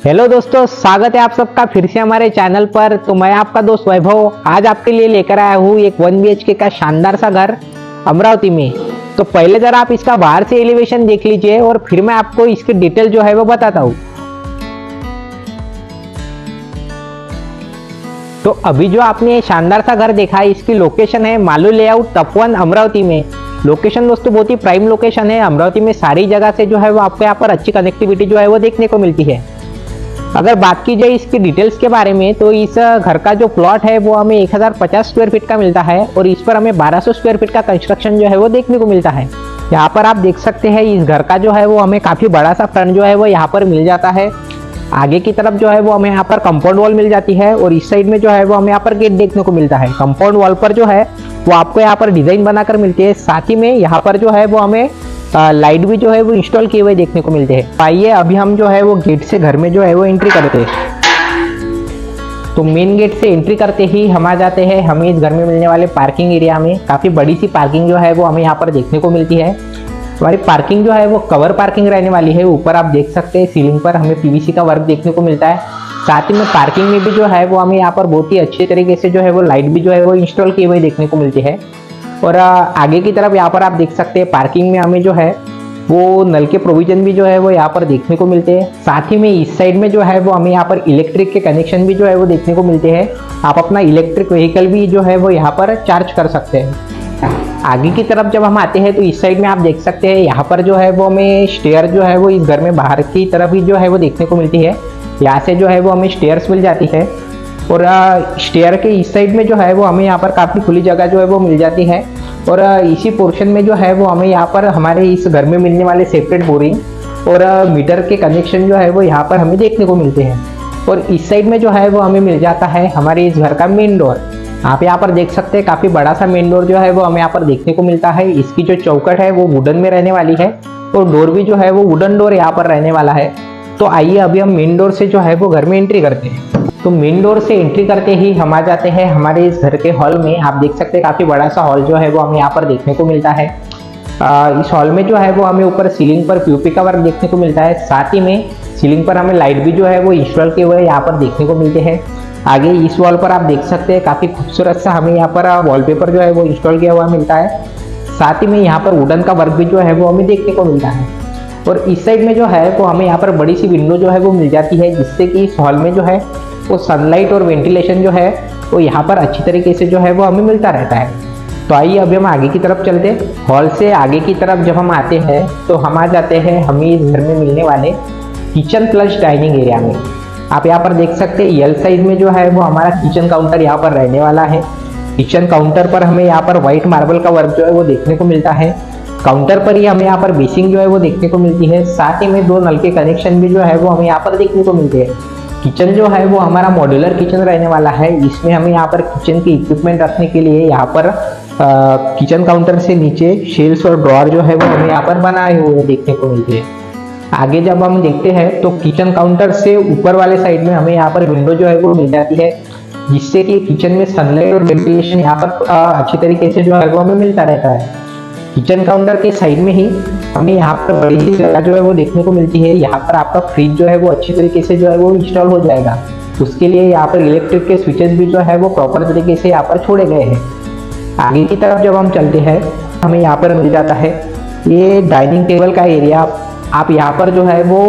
Hello दोस्तों, स्वागत है आप सबका फिर से हमारे चैनल पर। तो मैं आपका दोस्त वैभव आज आपके लिए लेकर आया हूँ एक 1 BHK का शानदार सा घर अमरावती में। तो पहले जरा आप इसका बाहर से एलिवेशन देख लीजिए और फिर मैं आपको इसकी डिटेल जो है वो बताता हूँ। तो अभी जो आपने ये शानदार सा घर देखा है, इसकी लोकेशन है मालू लेआउट तपोवन अमरावती में। लोकेशन दोस्तों बहुत ही प्राइम लोकेशन है। अमरावती में सारी जगह से जो है वो आपको यहाँ पर अच्छी कनेक्टिविटी जो है वो देखने को मिलती है। अगर बात की जाए इसकी डिटेल्स के बारे में, तो इस घर का जो प्लॉट है वो हमें 1050 स्क्वायर फीट का मिलता है और इस पर हमें 1200 स्क्वायर फीट का कंस्ट्रक्शन जो है वो देखने को मिलता है। यहाँ पर आप देख सकते हैं इस घर का जो है वो हमें काफी बड़ा सा फ्रंट जो है वो यहाँ पर मिल जाता है। आगे की तरफ जो है वो हमें यहाँ पर कंपाउंड वॉल मिल जाती है और इस साइड में जो है वो हमें यहाँ पर गेट देखने को मिलता है। कंपाउंड वॉल पर जो है वो आपको यहाँ पर डिजाइन बनाकर मिलती है। साथ ही में यहाँ पर जो है वो हमें लाइट भी जो है वो इंस्टॉल किए हुए देखने को मिलते हैं। आइए अभी हम जो है वो गेट से घर में जो है वो एंट्री करते हैं। तो मेन गेट से एंट्री करते ही हम आ जाते हैं हमें इस घर में मिलने वाले पार्किंग एरिया में। काफी बड़ी सी पार्किंग जो है वो हमें यहाँ पर देखने को मिलती है। हमारी पार्किंग जो है वो कवर पार्किंग रहने वाली है। ऊपर आप देख सकते हैं सीलिंग पर हमें पीवीसी का वर्क देखने को मिलता है। साथ ही में पार्किंग में भी जो है वो हमें यहाँ पर बहुत ही अच्छे तरीके से जो है वो लाइट भी जो है वो इंस्टॉल किए हुए देखने को मिलती है। और आगे की तरफ यहाँ पर आप देख सकते हैं पार्किंग में हमें जो है वो नल के प्रोविजन भी जो है वो यहाँ पर देखने को मिलते हैं। साथ ही में इस साइड में जो है वो हमें यहाँ पर इलेक्ट्रिक के कनेक्शन भी जो है वो देखने को मिलते हैं। आप अपना इलेक्ट्रिक व्हीकल भी जो है वो यहाँ पर चार्ज कर सकते हैं। आगे की तरफ जब हम आते हैं तो इस साइड में आप देख सकते हैं यहाँ पर जो है वो हमें स्टेयर जो है वो इस घर में बाहर की तरफ ही जो है वो देखने को मिलती है। यहाँ से जो है वो हमें स्टेयर्स मिल जाती है और स्टेयर के इस साइड में जो है वो हमें यहाँ पर काफ़ी खुली जगह जो है वो मिल जाती है। और इसी पोर्शन में जो है वो हमें यहाँ पर हमारे इस घर में मिलने वाले सेपरेट बोरिंग और मीटर के कनेक्शन जो है वो यहाँ पर हमें देखने को मिलते हैं। और इस साइड में जो है वो हमें मिल जाता है हमारे इस घर का मेन डोर। आप यहाँ पर देख सकते हैं काफ़ी बड़ा सा मेन डोर जो है वो हमें यहाँ पर देखने को मिलता है। इसकी जो चौखट है वो वुडन में रहने वाली है और डोर भी जो है वो वुडन डोर यहाँ पर रहने वाला है। तो आइए अभी हम मेन डोर से जो है वो घर में एंट्री करते हैं। तो मेन डोर से एंट्री करते ही हम आ जाते हैं हमारे इस घर के हॉल में। आप देख सकते हैं काफ़ी बड़ा सा हॉल जो है वो हमें यहाँ पर देखने को मिलता है। इस हॉल में जो है वो हमें ऊपर सीलिंग पर पीओपी का वर्क देखने को मिलता है। साथ ही में सीलिंग पर हमें लाइट भी जो है वो इंस्टॉल किए हुए यहाँ पर देखने को मिलते हैं। आगे इस वॉल पर आप देख सकते हैं काफ़ी खूबसूरत सा हमें यहाँ पर वॉलपेपर जो है वो इंस्टॉल किया हुआ मिलता है। साथ ही में यहाँ पर वुडन का वर्क भी जो है वो हमें देखने को मिलता है। और इस साइड में जो है वो हमें यहाँ पर बड़ी सी विंडो जो है वो मिल जाती है, जिससे कि इस हॉल में जो है वो सनलाइट और वेंटिलेशन जो है वो यहाँ पर अच्छी तरीके से जो है वो हमें मिलता रहता है। तो आइए अभी हम आगे की तरफ चलते हैं। हॉल से आगे की तरफ जब हम आते हैं तो हम आ जाते हैं हमें इस घर में मिलने वाले किचन प्लस डाइनिंग एरिया में। आप यहाँ पर देख सकते हैं एल साइज में जो है वो हमारा किचन काउंटर यहाँ पर रहने वाला है। किचन काउंटर पर हमें यहाँ पर व्हाइट मार्बल का वर्क जो है वो देखने को मिलता है। काउंटर पर ही हमें यहाँ पर बेसिंग जो है वो देखने को मिलती है। साथ ही में 2 नल के कनेक्शन भी जो है वो हमें यहाँ पर देखने को मिलते हैं। किचन जो है वो हमारा मॉड्यूलर किचन रहने वाला है। इसमें हमें यहाँ पर किचन के इक्विपमेंट रखने के लिए यहाँ पर किचन काउंटर से नीचे शेल्स और ड्रॉअर जो है वो हमें यहाँ पर बनाए हुए देखने को मिलते हैं। आगे जब हम देखते हैं तो किचन काउंटर से ऊपर वाले साइड में हमें यहाँ पर विंडो जो है वो मिल जाती है, जिससे कि किचन में सनलाइट और वेंटिलेशन यहाँ पर अच्छी तरीके से जो है वो हमें मिलता रहता है। किचन काउंटर के साइड में ही हमें यहाँ पर बड़ी सी जगह जो है वो देखने को मिलती है। यहाँ पर आपका फ्रिज जो है वो अच्छी तरीके से जो है वो इंस्टॉल हो जाएगा। उसके लिए यहाँ पर इलेक्ट्रिक के स्विचेस भी जो है वो प्रॉपर तरीके से यहाँ पर छोड़े गए हैं। आगे की तरफ जब हम चलते हैं हमें यहाँ पर मिल जाता है ये डाइनिंग टेबल का एरिया। आप यहाँ पर जो है वो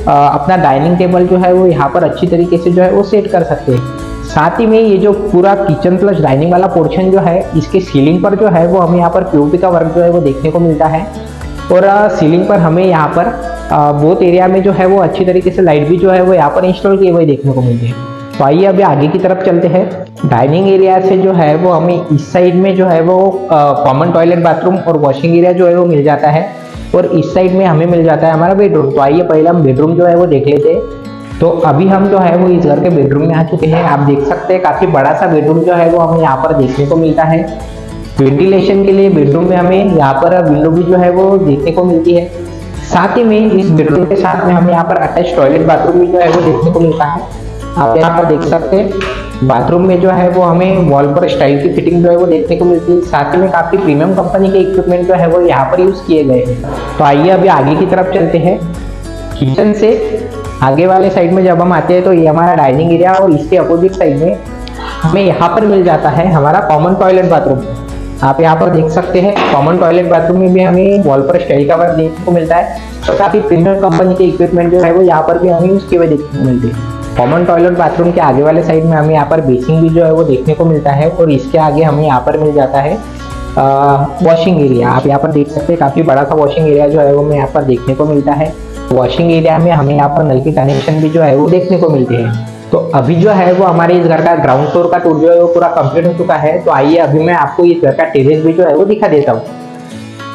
अपना डाइनिंग टेबल जो है वो यहाँ पर अच्छी तरीके से जो है वो सेट कर सकते हैं। साथ ही में ये जो पूरा किचन प्लस डाइनिंग वाला पोर्शन जो है इसके सीलिंग पर जो है वो हमें यहाँ पर पीओपी का वर्क जो है वो देखने को मिलता है। और सीलिंग पर हमें यहाँ पर बोथ एरिया में जो है वो अच्छी तरीके से लाइट भी जो है वो यहाँ पर इंस्टॉल किए हुए देखने को मिलते हैं। तो आइए अभी आगे की तरफ चलते हैं। डाइनिंग एरिया से जो है वो हमें इस साइड में जो है वो कॉमन टॉयलेट बाथरूम और वॉशिंग एरिया जो है वो मिल जाता है और इस साइड में हमें मिल जाता है हमारा बेडरूम। तो आइए पहले हम बेडरूम जो है वो देख लेते हैं। तो अभी हम जो है वो इस घर के बेडरूम में आ चुके हैं। आप देख सकते हैं काफी बड़ा सा बेडरूम जो है वो हमें यहाँ पर देखने को मिलता है। वेंटिलेशन के लिए बेडरूम में हमें यहाँ पर विंडो भी जो है वो देखने को मिलती है। साथ ही में इस बेडरूम के साथ में हमें यहाँ पर अटैच टॉयलेट बाथरूम भी जो है वो देखने को मिलता है। आप यहाँ पर देख सकते हैं बाथरूम में जो है वो हमें वॉल पर स्टाइल की फिटिंग जो है वो देखने को मिलती है। साथ ही में काफी प्रीमियम कंपनी के इक्विपमेंट जो है वो यहाँ पर यूज किए गए हैं। तो आइए अभी आगे की तरफ चलते हैं। किचन से आगे वाले साइड में जब हम आते हैं तो ये हमारा डाइनिंग एरिया और इसके अपोजिट साइड में हमें यहाँ पर मिल जाता है हमारा कॉमन टॉयलेट बाथरूम। आप यहाँ पर देख सकते हैं कॉमन टॉयलेट बाथरूम में भी हमें वॉल पर स्टाइल कवर देखने को मिलता है और काफी प्रीमियम कंपनी के इक्विपमेंट जो है वो यहाँ पर भी हमें यूज किए हुए देखने को मिलते हैं। कॉमन टॉयलेट बाथरूम के आगे वाले साइड में हमें यहाँ पर बेसिंग भी जो है वो देखने को मिलता है और इसके आगे हमें यहाँ पर मिल जाता है वॉशिंग एरिया। आप यहाँ पर देख सकते हैं काफी बड़ा सा वॉशिंग एरिया जो है वो हमें यहाँ पर देखने को मिलता है। वॉशिंग एरिया में हमें यहाँ पर नल के कनेक्शन भी जो है वो देखने को मिलते हैं। तो अभी जो है वो हमारे इस घर का ग्राउंड फ्लोर का टूर जो है वो पूरा कंप्लीट हो चुका है। तो आइए अभी मैं आपको इस घर का टेरेस भी जो है वो दिखा देता हूँ।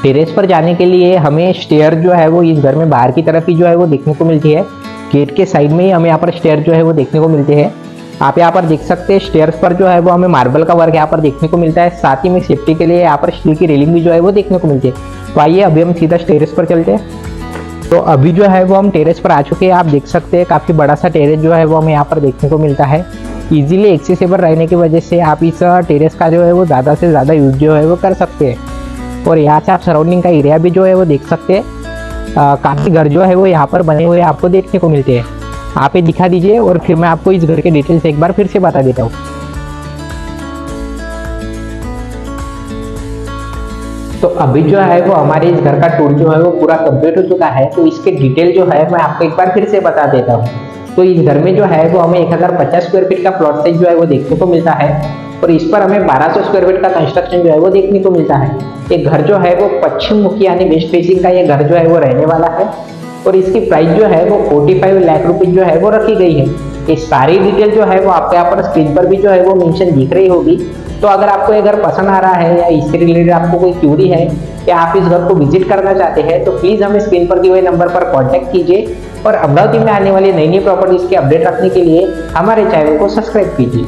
टेरेस पर जाने के लिए हमें स्टेयर जो है वो इस घर में बाहर की तरफ ही जो है वो देखने को मिलती है। गेट के साइड में ही हमें यहाँ पर स्टेयर जो है वो देखने को मिलते हैं। आप यहाँ पर देख सकते हैं स्टेयर्स पर जो है वो हमें मार्बल का वर्क यहाँ पर देखने को मिलता है। साथ ही में सेफ्टी के लिए यहाँ पर स्टील की रेलिंग भी जो है वो देखने को मिलती है। तो आइए अभी हम सीधा टेरेस पर चलते हैं। तो अभी जो है वो हम टेरेस पर आ चुके हैं। आप देख सकते हैं काफी बड़ा सा टेरेस जो है वो हमें यहाँ पर देखने को मिलता है। इजीली एक्सेसिबल रहने की वजह से आप इस टेरेस का जो है वो ज़्यादा से ज़्यादा यूज जो है वो कर सकते हैं। और यहाँ से आप सराउंडिंग का एरिया भी जो है वो देख सकते हैं। काफ़ी घर जो है वो यहाँ पर बने हुए आपको देखने को मिलते हैं। आप ये दिखा दीजिए और फिर मैं आपको इस घर के डिटेल्स एक बार फिर से बता देता हूँ। तो अभी जो है वो हमारे इस घर का टूर जो है वो पूरा कंप्लीट हो चुका है। तो इसके डिटेल जो है मैं आपको एक बार फिर से बता देता हूँ। तो इस घर में जो है वो हमें 1050 स्क्वायर फीट का प्लॉट साइज जो है वो देखने को मिलता है और इस पर हमें 1200 स्क्वायर फीट का कंस्ट्रक्शन जो है वो देखने को मिलता है। ये घर जो है वो पश्चिम मुखी यानी वेस्ट फेसिंग का ये घर जो है वो रहने वाला है और इसकी प्राइस जो है वो 45 लाख रुपीज जो है वो रखी गई है। ये सारी डिटेल जो है वो आपको यहाँ पर स्क्रीन पर भी जो है वो मेंशन दिख रही होगी। तो अगर आपको ये घर पसंद आ रहा है या इससे रिलेटेड आपको कोई क्यूरी है या आप इस घर को विजिट करना चाहते हैं तो प्लीज हमें स्क्रीन पर दिए हुए नंबर पर कांटेक्ट कीजिए और अमरावती में आने वाली नई नई प्रॉपर्टीज के अपडेट रखने के लिए हमारे चैनल को सब्सक्राइब कीजिए।